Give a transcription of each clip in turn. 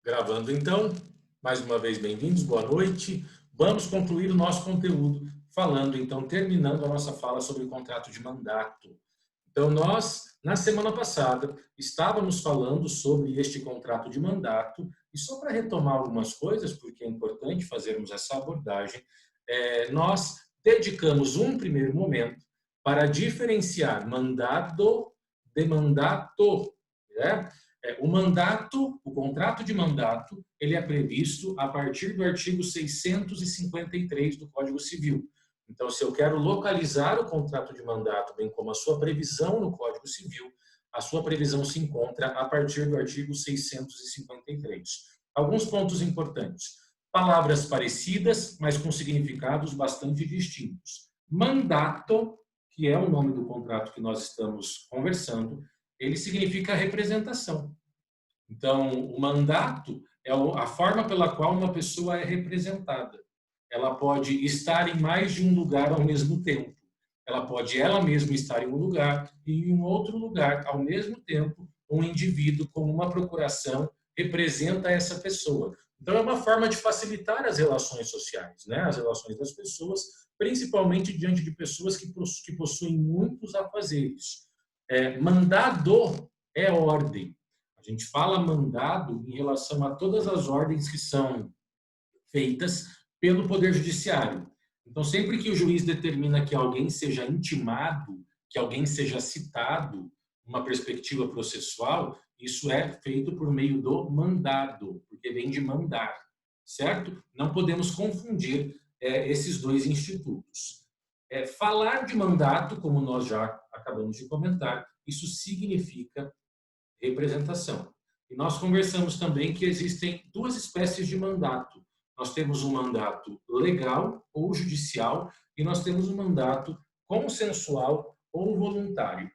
Gravando então, mais uma vez bem-vindos, boa noite. Vamos concluir o nosso conteúdo falando, então, terminando a nossa fala sobre o contrato de mandato. Então, nós, na semana passada, estávamos falando sobre este contrato de mandato e só para retomar algumas coisas, porque é importante fazermos essa abordagem, nós dedicamos um primeiro momento para diferenciar mandado de mandato, né? O mandato, o contrato de mandato, ele é previsto a partir do artigo 653 do Código Civil. Então, se eu quero localizar o contrato de mandato, bem como a sua previsão no Código Civil, a sua previsão se encontra a partir do artigo 653. Alguns pontos importantes. Palavras parecidas, mas com significados bastante distintos. Mandato, que é o nome do contrato que nós estamos conversando, ele significa representação. Então, o mandato é a forma pela qual uma pessoa é representada. Ela pode estar em mais de um lugar ao mesmo tempo. Ela pode ela mesma estar em um lugar e em um outro lugar ao mesmo tempo. Um indivíduo com uma procuração representa essa pessoa. Então, é uma forma de facilitar as relações sociais, né? As relações das pessoas, principalmente diante de pessoas que possuem muitos afazeres. Mandado é ordem. A gente fala mandado em relação a todas as ordens que são feitas pelo Poder Judiciário. Então, sempre que o juiz determina que alguém seja intimado, que alguém seja citado, uma perspectiva processual, isso é feito por meio do mandado, porque vem de mandar, certo? Não podemos confundir esses dois institutos. Falar de mandato, como nós já acabamos de comentar, isso significa representação. E nós conversamos também que existem duas espécies de mandato. Nós temos um mandato legal ou judicial e nós temos um mandato consensual ou voluntário.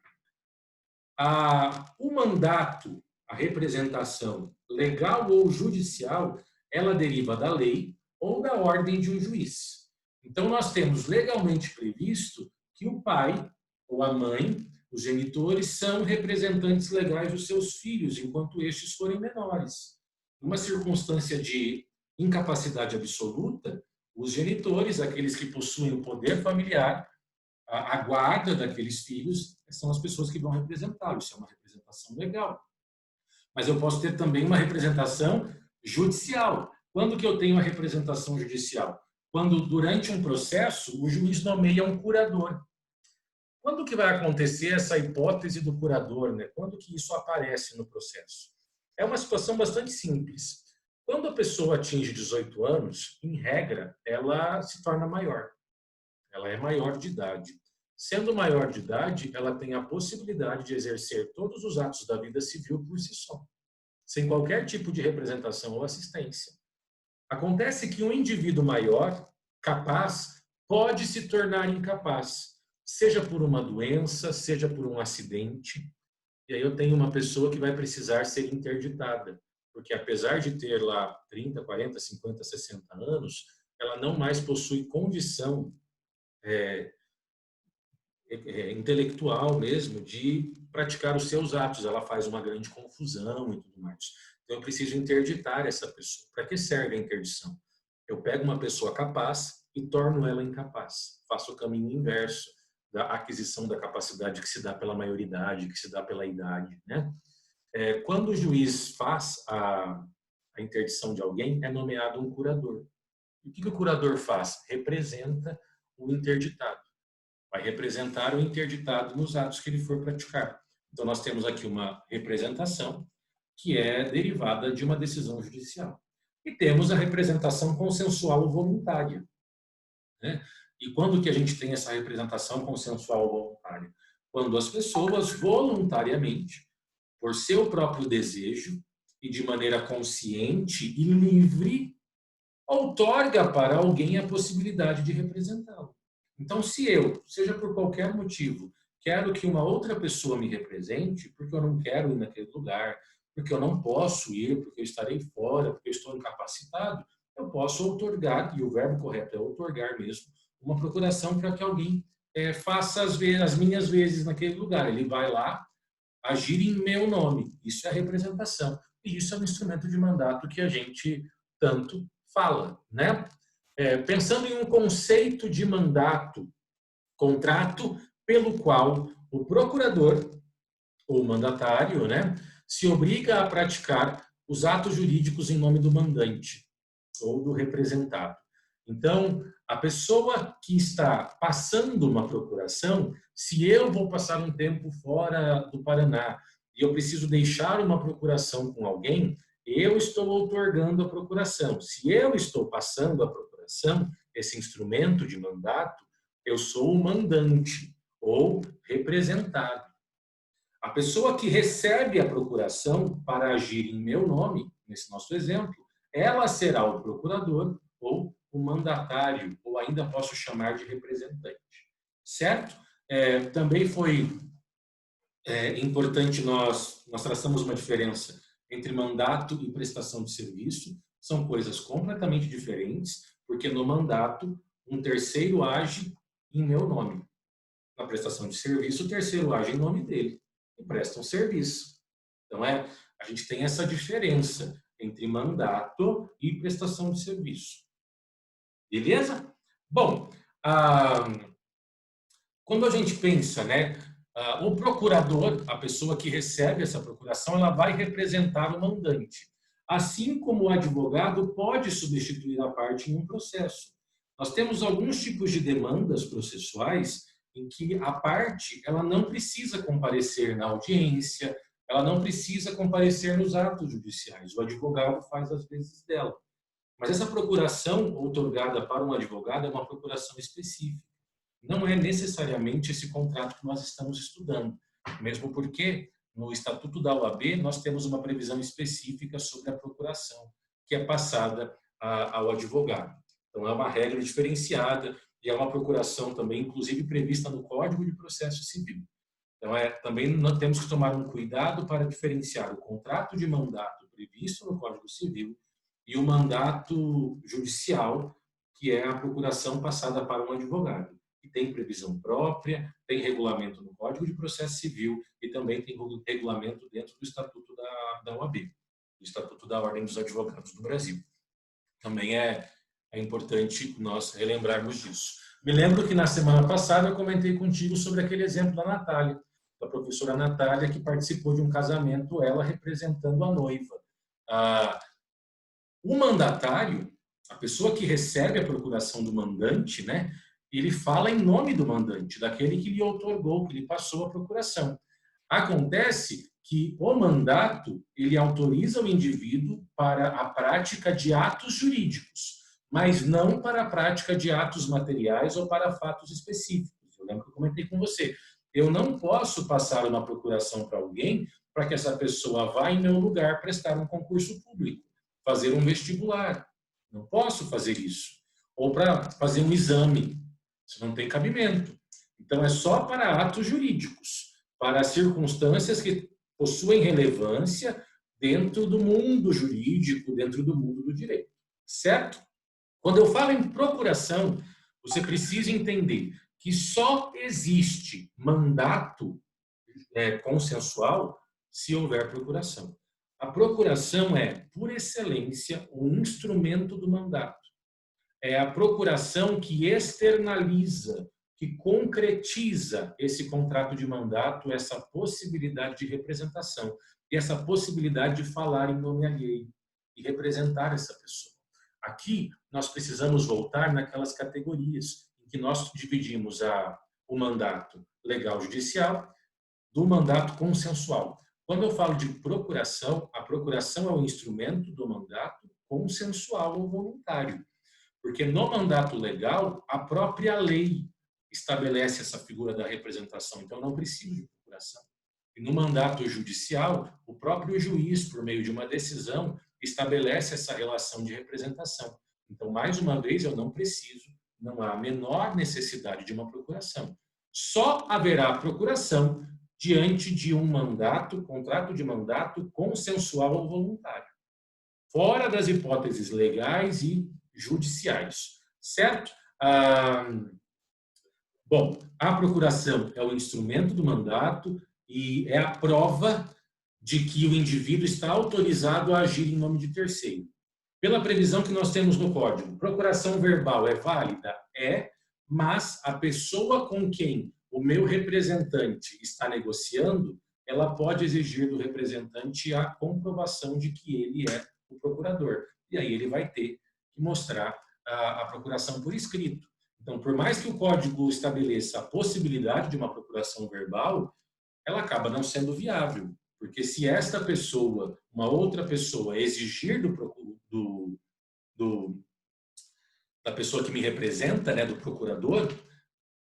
O mandato, a representação legal ou judicial, ela deriva da lei ou da ordem de um juiz. Então, nós temos legalmente previsto que o pai ou a mãe, os genitores, são representantes legais dos seus filhos, enquanto estes forem menores. Numa circunstância de incapacidade absoluta, os genitores, aqueles que possuem o poder familiar, a guarda daqueles filhos, são as pessoas que vão representá-los. Isso é uma representação legal. Mas eu posso ter também uma representação judicial. Quando que eu tenho uma representação judicial? Quando, durante um processo, o juiz nomeia um curador. Quando que vai acontecer essa hipótese do curador, né? Quando que isso aparece no processo? É uma situação bastante simples. Quando a pessoa atinge 18 anos, em regra, ela se torna maior. Ela é maior de idade. Sendo maior de idade, ela tem a possibilidade de exercer todos os atos da vida civil por si só, sem qualquer tipo de representação ou assistência. Acontece que um indivíduo maior, capaz, pode se tornar incapaz, seja por uma doença, seja por um acidente. E aí eu tenho uma pessoa que vai precisar ser interditada, porque apesar de ter lá 30, 40, 50, 60 anos, ela não mais possui condição intelectual mesmo de praticar os seus atos. Ela faz uma grande confusão e tudo mais. Então eu preciso interditar essa pessoa. Para que serve a interdição? Eu pego uma pessoa capaz e torno ela incapaz. Faço o caminho inverso da aquisição da capacidade que se dá pela maioridade, que se dá pela idade, né? Quando o juiz faz a interdição de alguém, é nomeado um curador. E o que o curador faz? Representa o interditado. Vai representar o interditado nos atos que ele for praticar. Então, nós temos aqui uma representação que é derivada de uma decisão judicial. E temos a representação consensual ou voluntária, né? E quando que a gente tem essa representação consensual ou voluntária? Quando as pessoas voluntariamente, por seu próprio desejo e de maneira consciente e livre, outorga para alguém a possibilidade de representá-lo. Então, se eu, seja por qualquer motivo, quero que uma outra pessoa me represente, porque eu não quero ir naquele lugar, porque eu não posso ir, porque eu estarei fora, porque eu estou incapacitado, eu posso outorgar, e o verbo correto é outorgar mesmo, uma procuração para que alguém faça as minhas vezes naquele lugar. Ele vai lá, agir em meu nome. Isso é representação. E isso é um instrumento de mandato que a gente tanto fala, né? Pensando em um conceito de mandato, contrato pelo qual o procurador ou mandatário, né, se obriga a praticar os atos jurídicos em nome do mandante ou do representado. Então, a pessoa que está passando uma procuração, se eu vou passar um tempo fora do Paraná e eu preciso deixar uma procuração com alguém, eu estou outorgando a procuração. Se eu estou passando a procuração, esse instrumento de mandato, eu sou o mandante ou representado. A pessoa que recebe a procuração para agir em meu nome, nesse nosso exemplo, ela será o procurador ou o mandatário, ou ainda posso chamar de representante. Certo? Também foi importante nós traçamos uma diferença entre mandato e prestação de serviço. São coisas completamente diferentes, porque no mandato, um terceiro age em meu nome. Na prestação de serviço, o terceiro age em nome dele e presta um serviço. Então, a gente tem essa diferença entre mandato e prestação de serviço. Beleza? Bom, quando a gente pensa, né, o procurador, a pessoa que recebe essa procuração, ela vai representar o mandante. Assim como o advogado pode substituir a parte em um processo. Nós temos alguns tipos de demandas processuais em que a parte ela não precisa comparecer na audiência, ela não precisa comparecer nos atos judiciais. O advogado faz as vezes dela. Mas essa procuração outorgada para um advogado é uma procuração específica. Não é necessariamente esse contrato que nós estamos estudando, mesmo porque no Estatuto da OAB nós temos uma previsão específica sobre a procuração, que é passada ao advogado. Então é uma regra diferenciada e é uma procuração também, inclusive prevista no Código de Processo Civil. Então também nós temos que tomar um cuidado para diferenciar o contrato de mandato previsto no Código Civil e o mandato judicial, que é a procuração passada para um advogado. E tem previsão própria, tem regulamento no Código de Processo Civil e também tem regulamento dentro do Estatuto da OAB, do Estatuto da Ordem dos Advogados do Brasil. Também é importante nós relembrarmos disso. Me lembro que na semana passada eu comentei contigo sobre aquele exemplo da Natália, da professora Natália, que participou de um casamento, ela representando a noiva. O mandatário, a pessoa que recebe a procuração do mandante, né, ele fala em nome do mandante, daquele que lhe outorgou, que lhe passou a procuração. Acontece que o mandato, ele autoriza o indivíduo para a prática de atos jurídicos, mas não para a prática de atos materiais ou para fatos específicos. Eu lembro que eu comentei com você. Eu não posso passar uma procuração para alguém para que essa pessoa vá em meu lugar prestar um concurso público, fazer um vestibular. Não posso fazer isso. Ou para fazer um exame. Isso não tem cabimento. Então, é só para atos jurídicos, para circunstâncias que possuem relevância dentro do mundo jurídico, dentro do mundo do direito. Certo? Quando eu falo em procuração, você precisa entender que só existe mandato consensual se houver procuração. A procuração é, por excelência, um instrumento do mandato. É a procuração que externaliza, que concretiza esse contrato de mandato, essa possibilidade de representação e essa possibilidade de falar em nome alheio e representar essa pessoa. Aqui, nós precisamos voltar naquelas categorias em que nós dividimos o mandato legal judicial do mandato consensual. Quando eu falo de procuração, a procuração é o instrumento do mandato consensual ou voluntário. Porque no mandato legal, a própria lei estabelece essa figura da representação, então não precisa de procuração. E no mandato judicial, o próprio juiz, por meio de uma decisão, estabelece essa relação de representação. Então, mais uma vez, eu não preciso, não há a menor necessidade de uma procuração. Só haverá procuração diante de um mandato, contrato de mandato consensual ou voluntário. Fora das hipóteses legais e judiciais, certo? Bom, a procuração é o instrumento do mandato e é a prova de que o indivíduo está autorizado a agir em nome de terceiro. Pela previsão que nós temos no Código, procuração verbal é válida? É, mas a pessoa com quem o meu representante está negociando, ela pode exigir do representante a comprovação de que ele é o procurador. E aí ele vai ter que mostrar a procuração por escrito. Então, por mais que o Código estabeleça a possibilidade de uma procuração verbal, ela acaba não sendo viável. Porque se esta pessoa, uma outra pessoa, exigir da pessoa que me representa, né, do procurador,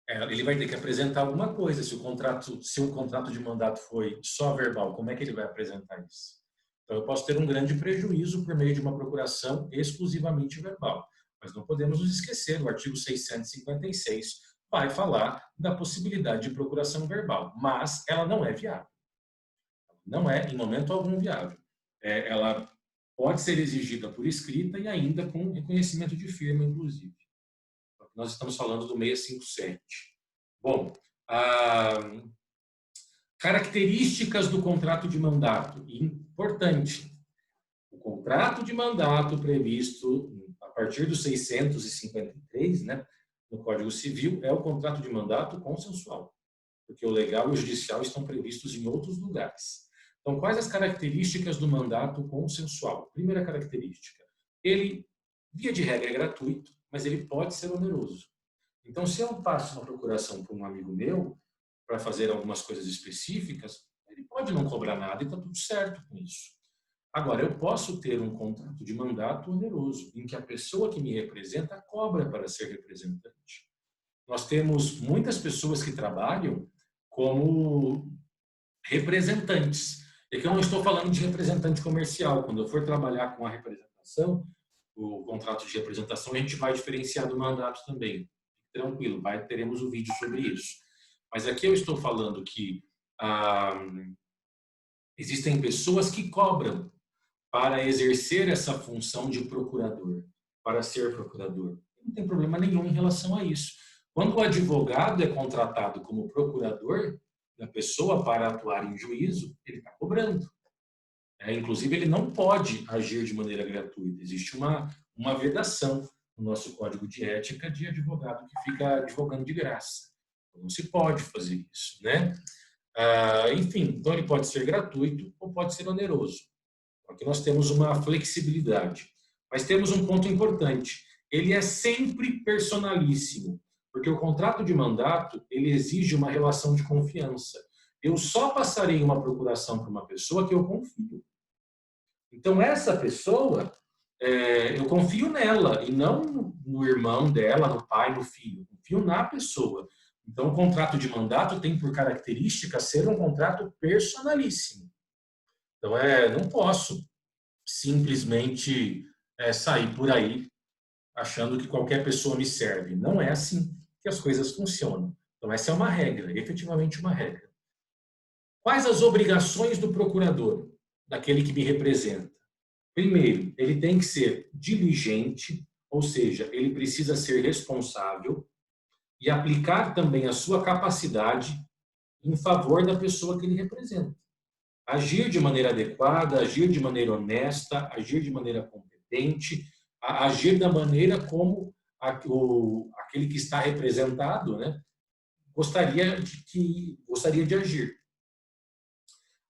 ele vai ter que apresentar alguma coisa. Se o contrato de mandato foi só verbal, como é que ele vai apresentar isso? Então, eu posso ter um grande prejuízo por meio de uma procuração exclusivamente verbal. Mas não podemos nos esquecer, o artigo 656 vai falar da possibilidade de procuração verbal, mas ela não é viável. Não é, em momento algum, viável. Ela pode ser exigida por escrita e ainda com reconhecimento de firma, inclusive. Nós estamos falando do 657. Bom, características do contrato de mandato. Importante. O contrato de mandato previsto a partir do 653, né, no Código Civil, é o contrato de mandato consensual, porque o legal e o judicial estão previstos em outros lugares. Então, quais as características do mandato consensual? Primeira característica, ele, via de regra, é gratuito, mas ele pode ser oneroso. Então, se eu passo uma procuração para um amigo meu, para fazer algumas coisas específicas, ele pode não cobrar nada e está tudo certo com isso. Agora, eu posso ter um contrato de mandato oneroso, em que a pessoa que me representa cobra para ser representante. Nós temos muitas pessoas que trabalham como representantes. É que eu não estou falando de representante comercial. Quando eu for trabalhar com a representação, o contrato de representação, a gente vai diferenciar do mandato também. Tranquilo, teremos um vídeo sobre isso. Mas aqui eu estou falando que existem pessoas que cobram para exercer essa função de procurador, para ser procurador. Não tem problema nenhum em relação a isso. Quando o advogado é contratado como procurador da pessoa para atuar em juízo, ele está cobrando. Inclusive, ele não pode agir de maneira gratuita. Existe uma vedação no nosso Código de Ética de advogado que fica advogando de graça. Não se pode fazer isso, né? Enfim, então ele pode ser gratuito ou pode ser oneroso. Aqui nós temos uma flexibilidade. Mas temos um ponto importante. Ele é sempre personalíssimo, porque o contrato de mandato, ele exige uma relação de confiança. Eu só passarei uma procuração para uma pessoa que eu confio. Então, essa pessoa, eu confio nela, e não no irmão dela, no pai, no filho. Eu confio na pessoa. Então, o contrato de mandato tem por característica ser um contrato personalíssimo. Então, não posso simplesmente sair por aí achando que qualquer pessoa me serve. Não é assim que as coisas funcionam. Então, essa é uma regra, efetivamente uma regra. Quais as obrigações do procurador, daquele que me representa? Primeiro, ele tem que ser diligente, ou seja, ele precisa ser responsável e aplicar também a sua capacidade em favor da pessoa que ele representa. Agir de maneira adequada, agir de maneira honesta, agir de maneira competente, agir da maneira como aquele que está representado, né, gostaria de agir.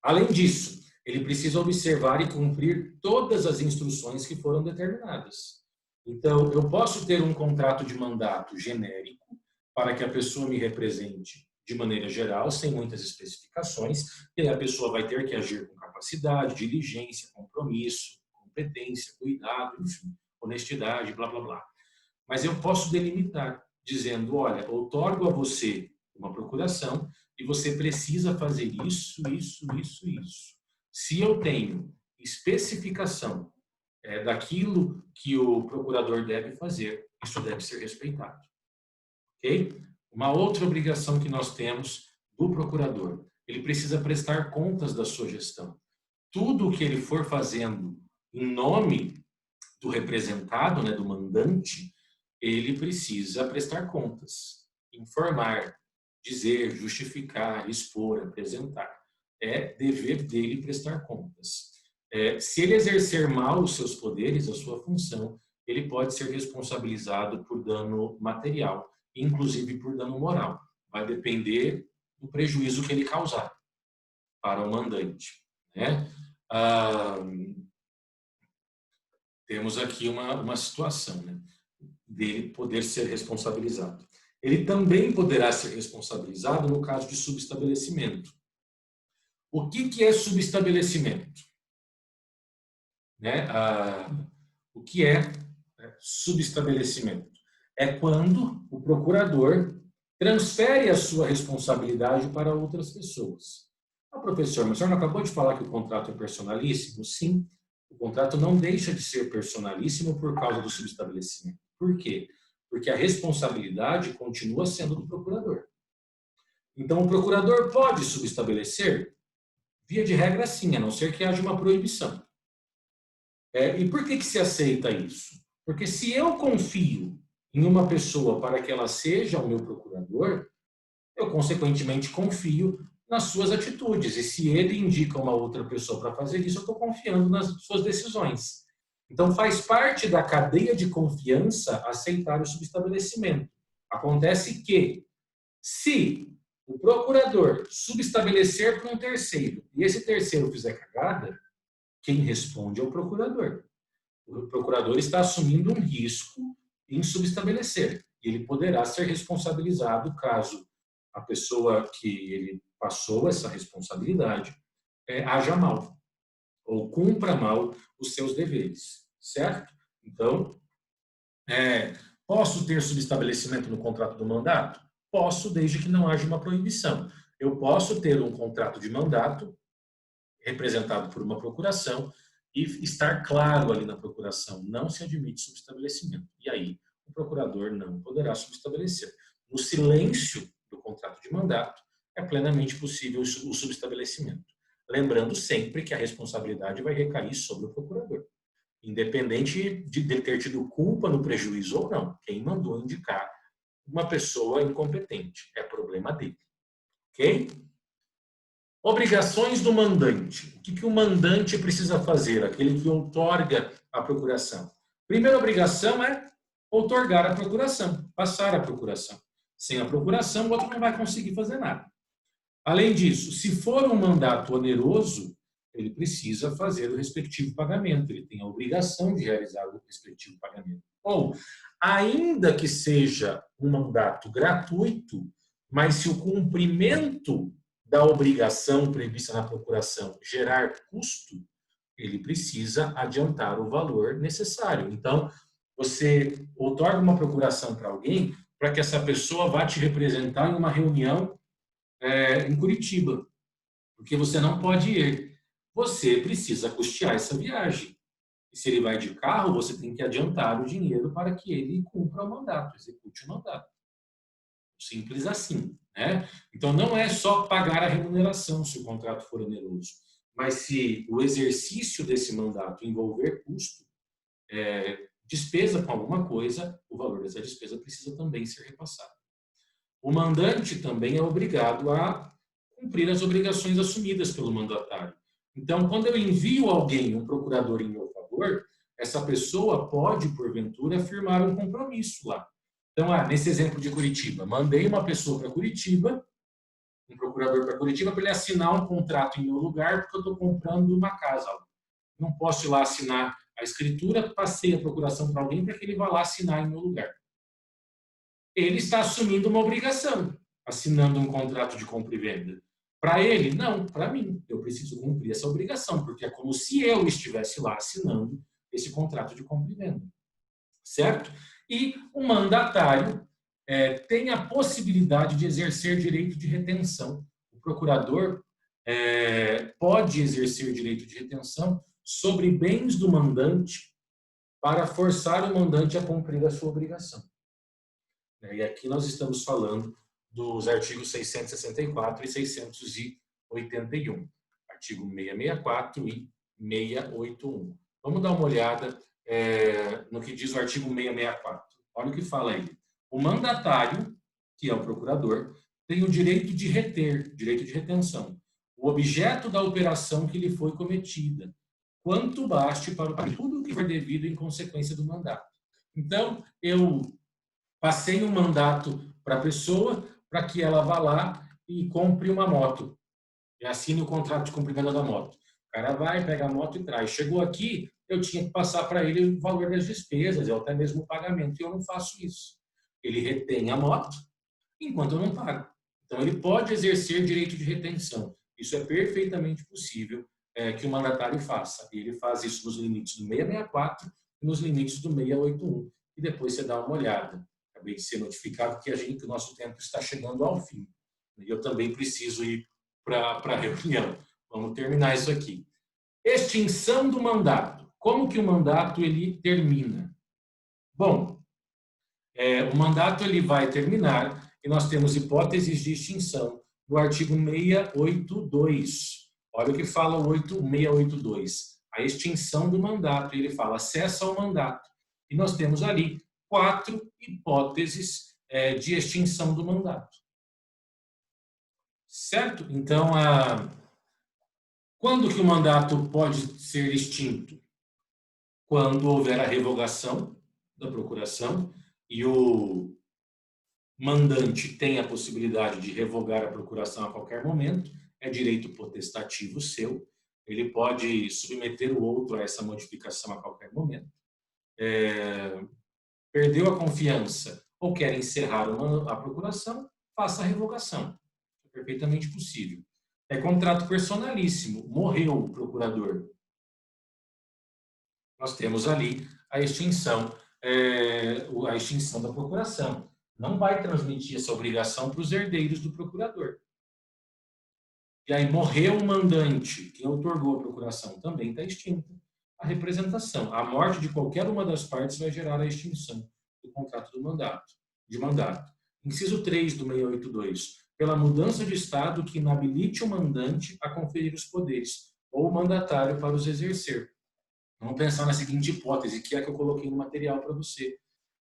Além disso, ele precisa observar e cumprir todas as instruções que foram determinadas. Então, eu posso ter um contrato de mandato genérico para que a pessoa me represente de maneira geral, sem muitas especificações, e aí a pessoa vai ter que agir com capacidade, diligência, compromisso, competência, cuidado, enfim, honestidade, blá, blá, blá. Mas eu posso delimitar, dizendo, olha, outorgo a você uma procuração e você precisa fazer isso, isso, isso, isso. Se eu tenho especificação daquilo que o procurador deve fazer, isso deve ser respeitado. Ok? Uma outra obrigação que nós temos do procurador, ele precisa prestar contas da sua gestão. Tudo o que ele for fazendo em nome do representado, né, do mandante, ele precisa prestar contas, informar, dizer, justificar, expor, apresentar. é dever dele prestar contas. Se ele exercer mal os seus poderes, a sua função, ele pode ser responsabilizado por dano material, inclusive por dano moral. Vai depender do prejuízo que ele causar para o mandante, né? Temos aqui uma situação, né, dele poder ser responsabilizado. Ele também poderá ser responsabilizado no caso de subestabelecimento. O que é subestabelecimento? Né? O que é subestabelecimento? É quando o procurador transfere a sua responsabilidade para outras pessoas. Professor, mas o senhor não acabou de falar que o contrato é personalíssimo? Sim, o contrato não deixa de ser personalíssimo por causa do subestabelecimento. Por quê? Porque a responsabilidade continua sendo do procurador. Então, o procurador pode subestabelecer? Via de regra, sim, a não ser que haja uma proibição. E por que se aceita isso? Porque se eu confio em uma pessoa para que ela seja o meu procurador, eu, consequentemente, confio nas suas atitudes. E se ele indica uma outra pessoa para fazer isso, eu estou confiando nas suas decisões. Então, faz parte da cadeia de confiança aceitar o subestabelecimento. Acontece que, se o procurador subestabelecer para um terceiro e esse terceiro fizer cagada, quem responde é o procurador. O procurador está assumindo um risco em subestabelecer. E ele poderá ser responsabilizado caso a pessoa que ele passou essa responsabilidade haja mal ou cumpra mal os seus deveres, certo? Então, posso ter subestabelecimento no contrato do mandato? Posso, desde que não haja uma proibição. Eu posso ter um contrato de mandato representado por uma procuração e estar claro ali na procuração, não se admite subestabelecimento. E aí, o procurador não poderá subestabelecer. No silêncio do contrato de mandato, é plenamente possível o subestabelecimento. Lembrando sempre que a responsabilidade vai recair sobre o procurador, independente de ter tido culpa no prejuízo ou não. Quem mandou indicar uma pessoa incompetente é problema dele. Ok? Obrigações do mandante. O que o mandante precisa fazer? Aquele que outorga a procuração. Primeira obrigação é outorgar a procuração, passar a procuração. Sem a procuração, o outro não vai conseguir fazer nada. Além disso, se for um mandato oneroso, ele precisa fazer o respectivo pagamento. Ele tem a obrigação de realizar o respectivo pagamento. Ou, ainda que seja um mandato gratuito, mas se o cumprimento da obrigação prevista na procuração gerar custo, ele precisa adiantar o valor necessário. Então, você outorga uma procuração para alguém para que essa pessoa vá te representar em uma reunião em Curitiba, porque você não pode ir. Você precisa custear essa viagem. E se ele vai de carro, você tem que adiantar o dinheiro para que ele cumpra o mandato, execute o mandato. Simples assim, né? Então, não é só pagar a remuneração se o contrato for oneroso, mas se o exercício desse mandato envolver custo, despesa com alguma coisa, o valor dessa despesa precisa também ser repassado. O mandante também é obrigado a cumprir as obrigações assumidas pelo mandatário. Então, quando eu envio alguém, um procurador em meu favor, essa pessoa pode, porventura, firmar um compromisso lá. Então, nesse exemplo de Curitiba, mandei uma pessoa para Curitiba, um procurador para Curitiba, para ele assinar um contrato em meu lugar, porque eu estou comprando uma casa. Não posso ir lá assinar a escritura, passei a procuração para alguém para que ele vá lá assinar em meu lugar. Ele está assumindo uma obrigação, assinando um contrato de compra e venda. Para ele? Não, para mim. Eu preciso cumprir essa obrigação, porque é como se eu estivesse lá assinando esse contrato de compra e venda. Certo? E o mandatário tem a possibilidade de exercer direito de retenção. O procurador pode exercer direito de retenção sobre bens do mandante para forçar o mandante a cumprir a sua obrigação. E aqui nós estamos falando dos artigos 664 e 681, artigo 664 e 681. Vamos dar uma olhada no que diz o artigo 664. Olha o que fala aí. O mandatário, que é o procurador, tem o direito de reter, direito de retenção, o objeto da operação que lhe foi cometida, quanto baste para tudo o que for devido em consequência do mandato. Então, eu passei um mandato para a pessoa para que ela vá lá e compre uma moto. E assine o contrato de cumprimento da moto. O cara vai, pega a moto e traz. Chegou aqui, eu tinha que passar para ele o valor das despesas, ou até mesmo o pagamento, e eu não faço isso. Ele retém a moto enquanto eu não pago. Então, ele pode exercer direito de retenção. Isso é perfeitamente possível que o mandatário faça. E ele faz isso nos limites do 664 e nos limites do 681. E depois você dá uma olhada. Acabei de ser notificado que o nosso tempo está chegando ao fim. E eu também preciso ir para a reunião. Vamos terminar isso aqui. Extinção do mandato. Como que o mandato ele termina? Bom, o mandato ele vai terminar e nós temos hipóteses de extinção do artigo 682. Olha o que fala o 682. A extinção do mandato. Ele fala acesso ao mandato. E nós temos ali 4 hipóteses de extinção do mandato. Certo? Então, quando que o mandato pode ser extinto? Quando houver a revogação da procuração e o mandante tem a possibilidade de revogar a procuração a qualquer momento, é direito potestativo seu, ele pode submeter o outro a essa modificação a qualquer momento. Perdeu a confiança ou quer encerrar a procuração, faça a revogação. É perfeitamente possível. É contrato personalíssimo, morreu o procurador. Nós temos ali a extinção da procuração. Não vai transmitir essa obrigação para os herdeiros do procurador. E aí morreu o mandante, quem outorgou a procuração, também está extinta a representação. A morte de qualquer uma das partes vai gerar a extinção do contrato de mandato. Inciso 3 do 682. Pela mudança de estado que inabilite o mandante a conferir os poderes, ou o mandatário para os exercer. Vamos pensar na seguinte hipótese, que é a que eu coloquei no material para você.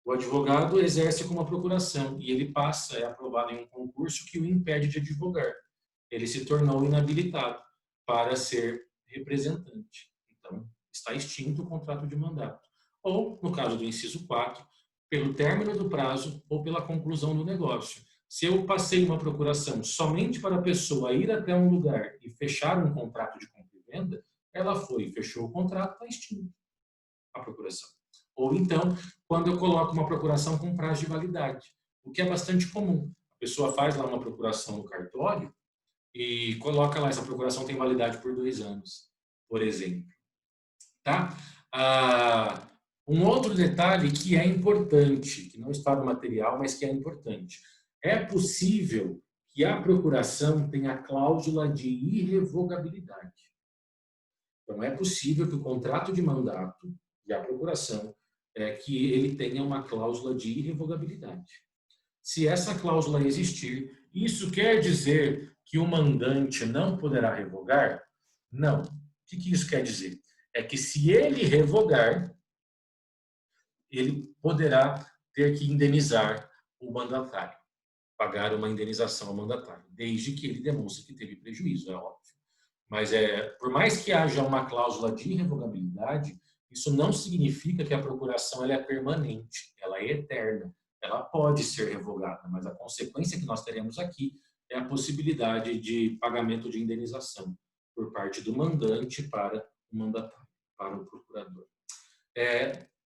O advogado exerce com uma procuração e ele é aprovado em um concurso que o impede de advogar. Ele se tornou inabilitado para ser representante. Então, está extinto o contrato de mandato. Ou, no caso do inciso 4, pelo término do prazo ou pela conclusão do negócio. Se eu passei uma procuração somente para a pessoa ir até um lugar e fechar um contrato de compra e venda, ela foi e fechou o contrato, está extinto a procuração. Ou então, quando eu coloco uma procuração com prazo de validade, o que é bastante comum. A pessoa faz lá uma procuração no cartório e coloca lá, essa procuração tem validade por 2 anos, por exemplo. Tá? Um outro detalhe que é importante, que não está no material, mas que é importante. É possível que a procuração tenha cláusula de irrevogabilidade. Então, é possível que o contrato de mandato e a procuração que ele tenha uma cláusula de irrevogabilidade. Se essa cláusula existir, isso quer dizer que o mandante não poderá revogar? Não. O que isso quer dizer? É que se ele revogar, ele poderá ter que indenizar o mandatário, pagar uma indenização ao mandatário, desde que ele demonstre que teve prejuízo, é óbvio. Mas por mais que haja uma cláusula de irrevogabilidade, isso não significa que a procuração ela é permanente, ela é eterna. Ela pode ser revogada, mas a consequência que nós teremos aqui é a possibilidade de pagamento de indenização por parte do mandante para o mandatário, para o procurador.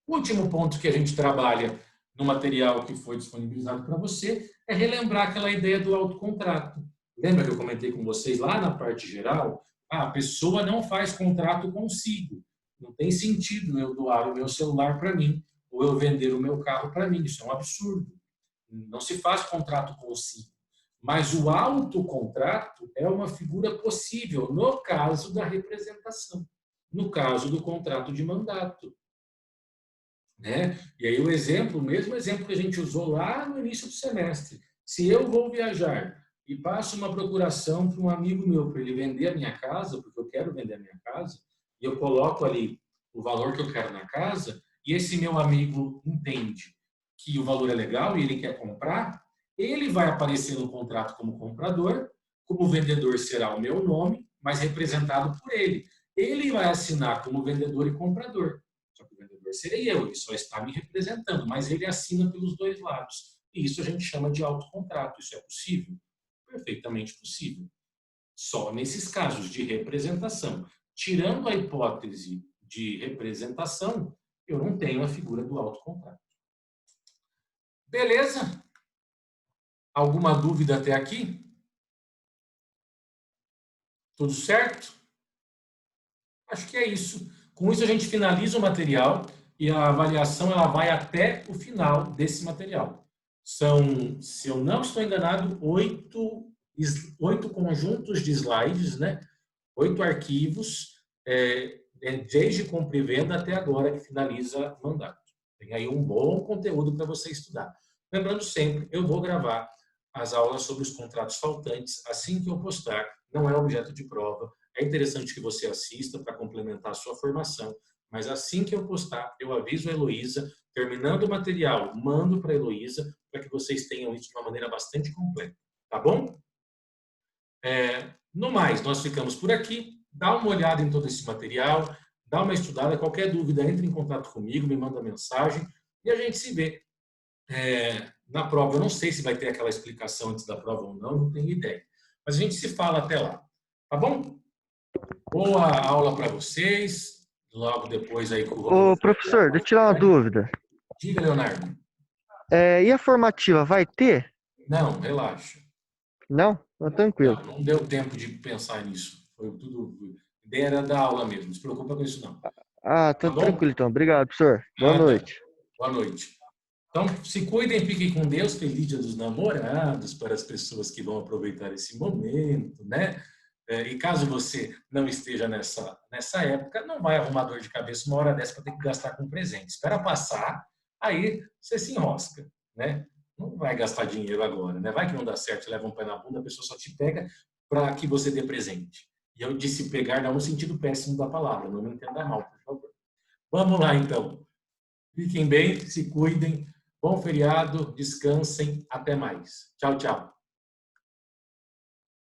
O último ponto que a gente trabalha no material que foi disponibilizado para você é relembrar aquela ideia do autocontrato. Lembra que eu comentei com vocês lá na parte geral? A pessoa não faz contrato consigo. Não tem sentido eu doar o meu celular para mim ou eu vender o meu carro para mim. Isso é um absurdo. Não se faz contrato consigo. Mas o autocontrato é uma figura possível no caso da representação, no caso do contrato de mandato. Né? E aí o mesmo exemplo que a gente usou lá no início do semestre. Se eu vou viajar e passo uma procuração para um amigo meu para ele vender a minha casa, porque eu quero vender a minha casa, e eu coloco ali o valor que eu quero na casa, e esse meu amigo entende que o valor é legal e ele quer comprar, ele vai aparecer no contrato como comprador Como vendedor será o meu nome, mas representado por ele. Ele vai assinar como vendedor e comprador. Só que o vendedor serei eu, ele só está me representando, mas ele assina pelos dois lados. E isso a gente chama de autocontrato. Isso é possível? Perfeitamente possível. Só nesses casos de representação. Tirando a hipótese de representação, eu não tenho a figura do autocontrato. Beleza? Alguma dúvida até aqui? Tudo certo? Acho que é isso. Com isso, a gente finaliza o material e a avaliação ela vai até o final desse material. São, se eu não estou enganado, 8 conjuntos de slides, né? 8 arquivos, desde compra e venda até agora que finaliza mandato. Tem aí um bom conteúdo para você estudar. Lembrando sempre, eu vou gravar as aulas sobre os contratos faltantes assim que eu postar. Não é objeto de prova. É interessante que você assista para complementar a sua formação, mas assim que eu postar, eu aviso a Heloísa, terminando o material, mando para a Heloísa, para que vocês tenham isso de uma maneira bastante completa. Tá bom? No mais, nós ficamos por aqui. Dá uma olhada em todo esse material, dá uma estudada. Qualquer dúvida, entre em contato comigo, me manda mensagem e a gente se vê. Na prova, eu não sei se vai ter aquela explicação antes da prova ou não, não tenho ideia. Mas a gente se fala até lá. Tá bom? Boa aula para vocês. Logo depois aí com o Rodolfo. Ô, professor, deixa eu tirar uma dúvida. Diga, Leonardo. E a formativa vai ter? Não, relaxa. Não? Tá tranquilo. Não deu tempo de pensar nisso. Foi tudo. A ideia era da aula mesmo. Não se preocupa com isso, não. Ah, Tá tá tranquilo bom? então. Obrigado, professor. Boa Nada. noite. Boa noite. Então, se cuidem, fiquem com Deus. Feliz Dia dos Namorados para as pessoas que vão aproveitar esse momento, né? E caso você não esteja nessa época, não vai arrumar dor de cabeça uma hora dessa para ter que gastar com presente. Espera passar, aí você se enrosca, né? Não vai gastar dinheiro agora, né? Vai que não dá certo, leva um pé na bunda, a pessoa só te pega para que você dê presente. E eu disse pegar não no sentido péssimo da palavra, não me entenda mal, por favor. Vamos lá, então. Fiquem bem, se cuidem. Bom feriado, descansem. Até mais. Tchau, tchau.